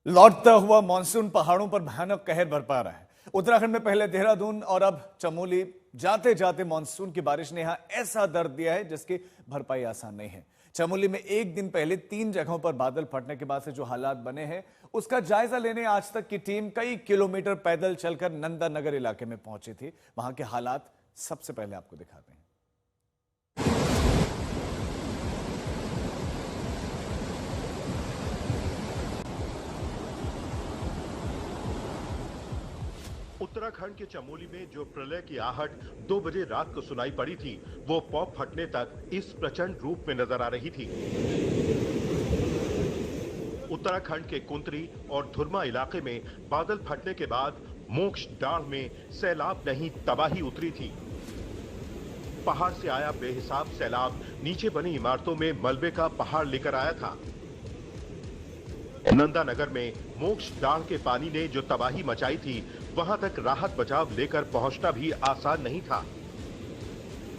लौटता हुआ मानसून पहाड़ों पर भयानक कहर बरपा रहा है। उत्तराखंड में पहले देहरादून और अब चमोली जाते जाते मानसून की बारिश ने यहां ऐसा दर्द दिया है जिसकी भरपाई आसान नहीं है। चमोली में एक दिन पहले 3 जगहों पर बादल फटने के बाद से जो हालात बने हैं उसका जायजा लेने आज तक की टीम कई किलोमीटर पैदल चलकर नंदा नगर इलाके में पहुंची थी। वहां के हालात सबसे पहले आपको दिखाते हैं। उत्तराखंड के चमोली में जो प्रलय की आहट 2 बजे रात को सुनाई पड़ी थी, वो पॉप फटने तक इस प्रचंड रूप में नजर आ रही थी। उत्तराखंड के कुंतरी और धुरमा इलाके में बादल फटने के बाद मोक्ष डाढ़ में सैलाब नहीं तबाही उतरी थी। पहाड़ से आया बेहिसाब सैलाब नीचे बनी इमारतों में मलबे का पहाड़ लेकर आया था। नंदा नगर में मोक्ष डाढ़ के पानी ने जो तबाही मचाई थी, वहां तक राहत बचाव लेकर पहुंचना भी आसान नहीं था।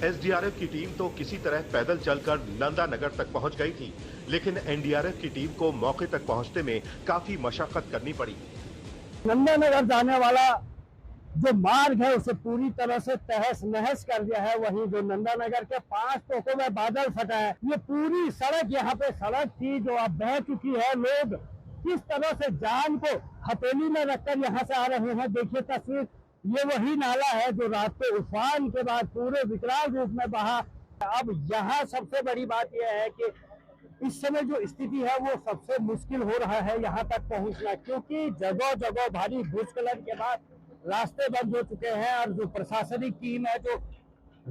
एसडीआरएफ की टीम तो किसी तरह पैदल चलकर नंदा नगर तक पहुंच गई थी, लेकिन एनडीआरएफ की टीम को मौके तक पहुंचने में काफी मशक्कत करनी पड़ी। नंदा नगर जाने वाला जो मार्ग है उसे पूरी तरह से तहस नहस कर दिया है। वहीं जो नंदा नगर के 5 टोकों में बादल फटा है, ये पूरी सड़क यहाँ पे सड़क थी जो अब बह चुकी है। लोग किस तरह से जान को हथेली में रखकर यहाँ से आ रहे हैं। देखिए तस्वीर, ये वही नाला है जो रात को उफान के बाद पूरे विकराल रूप में बहा। अब यहाँ सबसे बड़ी बात यह है कि इस समय जो स्थिति है वो सबसे मुश्किल हो रहा है यहाँ तक पहुँचना, क्योंकि जगह जगह भारी भूस्खलन के बाद रास्ते बंद हो चुके हैं। और जो प्रशासनिक टीम है, जो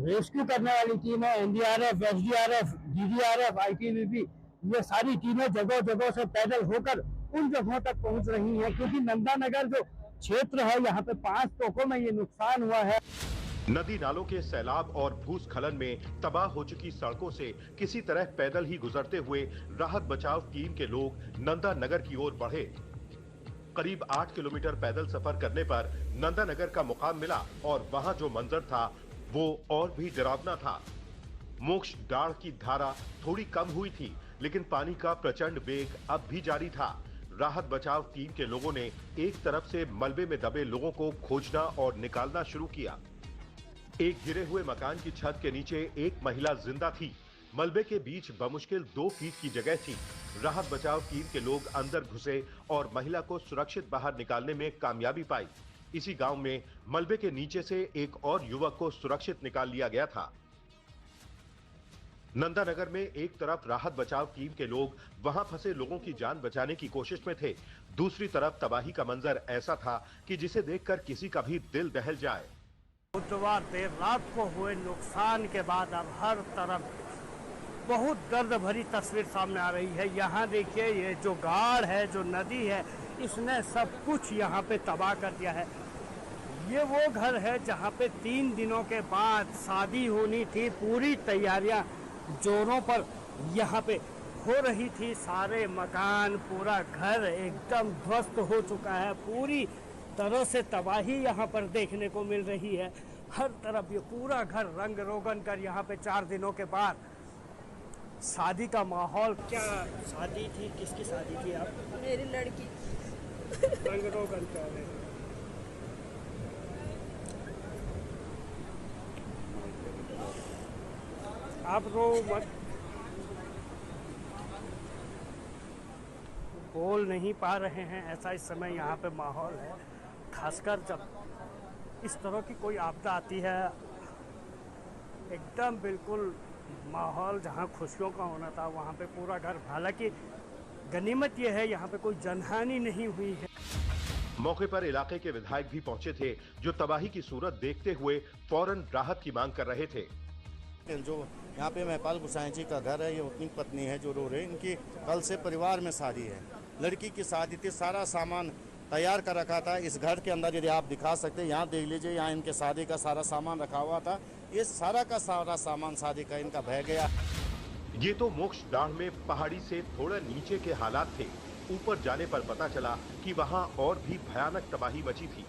रेस्क्यू करने वाली टीम है, एनडीआरएफ, एसडीआरएफ, डीडीआरएफ, आईटीबीपी, ये सारी टीमें जगह जगह से पैदल होकर उन जगहों तक पहुंच रही हैं, क्योंकि नंदा नगर जो क्षेत्र है यहाँ पे 5 टोकों में ये नुकसान हुआ है। नदी नालों के सैलाब और भूस्खलन में तबाह हो चुकी सड़कों से किसी तरह पैदल ही गुजरते हुए राहत बचाव टीम के लोग नंदा नगर की ओर बढ़े। करीब 8 किलोमीटर पैदल सफर करने पर नंदा नगर का मुकाम मिला और वहां जो मंजर था वो और भी डरावना था। मोक्ष डाढ़ की धारा थोड़ी कम हुई थी, लेकिन पानी का प्रचंड वेग अब भी जारी था। राहत बचाव टीम के लोगों ने एक तरफ से मलबे में दबे लोगों को खोजना और निकालना शुरू किया। एक गिरे हुए मकान की छत के नीचे एक महिला जिंदा थी। मलबे के बीच बमुश्किल 2 फीट की जगह थी। राहत बचाव टीम के लोग अंदर घुसे और महिला को सुरक्षित बाहर निकालने में कामयाबी पाई। इसी गांव में मलबे के नीचे से एक और युवक को सुरक्षित निकाल लिया गया था। नंदा नगर में एक तरफ राहत बचाव टीम के लोग वहां फंसे लोगों की जान बचाने की कोशिश में थे, दूसरी तरफ तबाही का मंजर ऐसा था कि जिसे देखकर किसी का भी दिल दहल जाए। बुधवार देर रात को हुए नुकसान के बाद अब हर तरफ बहुत गर्द भरी तस्वीर सामने आ रही है। यहाँ देखिए, ये जो गाढ़ है, जो नदी है, इसने सब कुछ यहाँ पे तबाह कर दिया है। ये वो घर है जहाँ पे 3 दिनों के बाद शादी होनी थी। पूरी तैयारियां जोरों पर यहाँ पे हो रही थी। सारे मकान, पूरा घर एकदम ध्वस्त हो चुका है। पूरी तरह से तबाही यहाँ पर देखने को मिल रही है। हर तरफ ये पूरा घर रंग रोगन कर यहाँ पे 4 दिनों के बाद शादी का माहौल। क्या शादी थी? किसकी शादी थी? आप? मेरी लड़की। रंग रोगन कर रहे हैं। आप रो मत, बोल नहीं पा रहे हैं, ऐसा इस समय यहाँ पे माहौल है। खासकर जब इस तरह की कोई आपदा आती है, एकदम बिल्कुल माहौल जहाँ खुशियों का होना था वहाँ पे पूरा घर। हालांकि गनीमत यह है यहाँ पे कोई जनहानि नहीं हुई है। मौके पर इलाके के विधायक भी पहुंचे थे, जो तबाही की सूरत देखते हुए फौरन राहत की मांग कर रहे थे। जो यहाँ पे महपाल गुसाई जी का घर है, ये अपनी पत्नी है जो रो रहे। इनकी कल से परिवार में शादी है, लड़की की शादी थी। सारा सामान तैयार कर रखा था। इस घर के अंदर यदि आप दिखा सकते हैं, यहाँ देख लीजिए, यहाँ इनके शादी का सारा सामान रखा हुआ था। ये सारा का सारा सामान शादी का इनका बह गया। ये तो मोक्ष डाढ़ में पहाड़ी से थोड़ा नीचे के हालात थे। ऊपर जाने पर पता चला कि वहाँ और भी भयानक तबाही मची थी।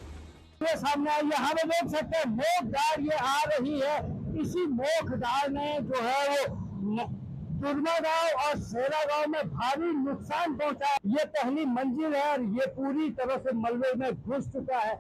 ये सामने यहाँ पे देख सकते हैं, मोख डाढ़ ये आ रही है। इसी मोख डाढ़ ने जो है वो तुरमा गांव और सेरा गांव में भारी नुकसान पहुंचा है। ये पहली मंजिल है और ये पूरी तरह से मलबे में घुस चुका है।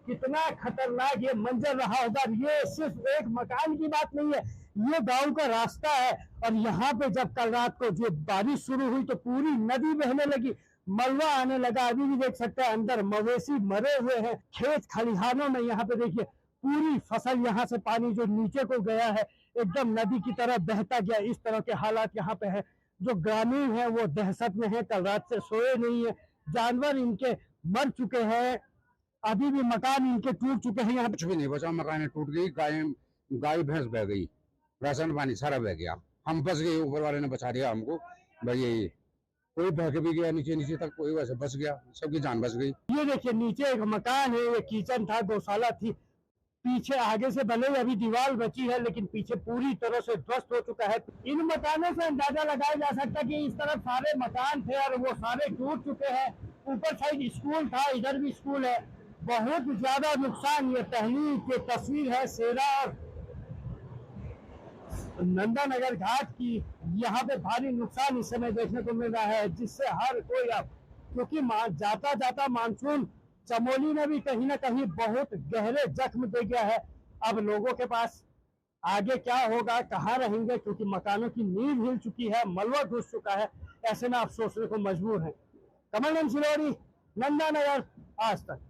कितना खतरनाक ये मंजर रहा होगा। ये सिर्फ एक मकान की बात नहीं है, ये गांव का रास्ता है। और यहाँ पे जब कल रात को जो बारिश शुरू हुई तो पूरी नदी बहने लगी, मलबा आने लगा। अभी भी देख सकते हैं अंदर मवेशी मरे हुए हैं। खेत खलिहानों में यहाँ पे देखिए पूरी फसल, यहाँ से पानी जो नीचे को गया है एकदम नदी की तरह बहता गया। इस तरह के हालात यहाँ पे है। जो ग्रामीण है वो दहशत में है, कल रात से सोए नहीं है। जानवर इनके मर चुके हैं, अभी भी मकान इनके टूट चुके हैं। यहाँ पे कुछ भी नहीं बचा, मकान टूट गई, गाय भैंस बह गई, राशन पानी सारा बह गया। हम बच गए, ऊपर वाले ने बचा दिया हमको। भाई ये कोई बह के भी गया नीचे नीचे तक, कोई वैसे बच गया, सबकी जान बच गई। ये देखिए नीचे एक मकान है, ये किचन था, गौशाला थी। पीछे आगे से भले अभी दीवार बची है लेकिन पीछे पूरी तरह से ध्वस्त हो चुका है। इन मकानों से अंदाजा लगाया जा सकता है कि इस तरफ सारे मकान थे और वो सारे टूट चुके हैं। ऊपर साइड स्कूल था, इधर भी स्कूल है। बहुत ज्यादा नुकसान। ये पहली की तस्वीर है सेरा और नंदा नगर घाट की। यहाँ पे भारी नुकसान इस समय देखने को मिल रहा है, जिससे हर कोई अब, क्योंकि जाता जाता मानसून चमोली में भी कहीं ना कहीं बहुत गहरे जख्म दे गया है। अब लोगों के पास आगे क्या होगा, कहाँ रहेंगे, क्योंकि मकानों की नींव हिल चुकी है, मलबा घुस चुका है। ऐसे में आप सोचने को मजबूर हैं। कमल सिलोरी, नंदा नगर, आज तक।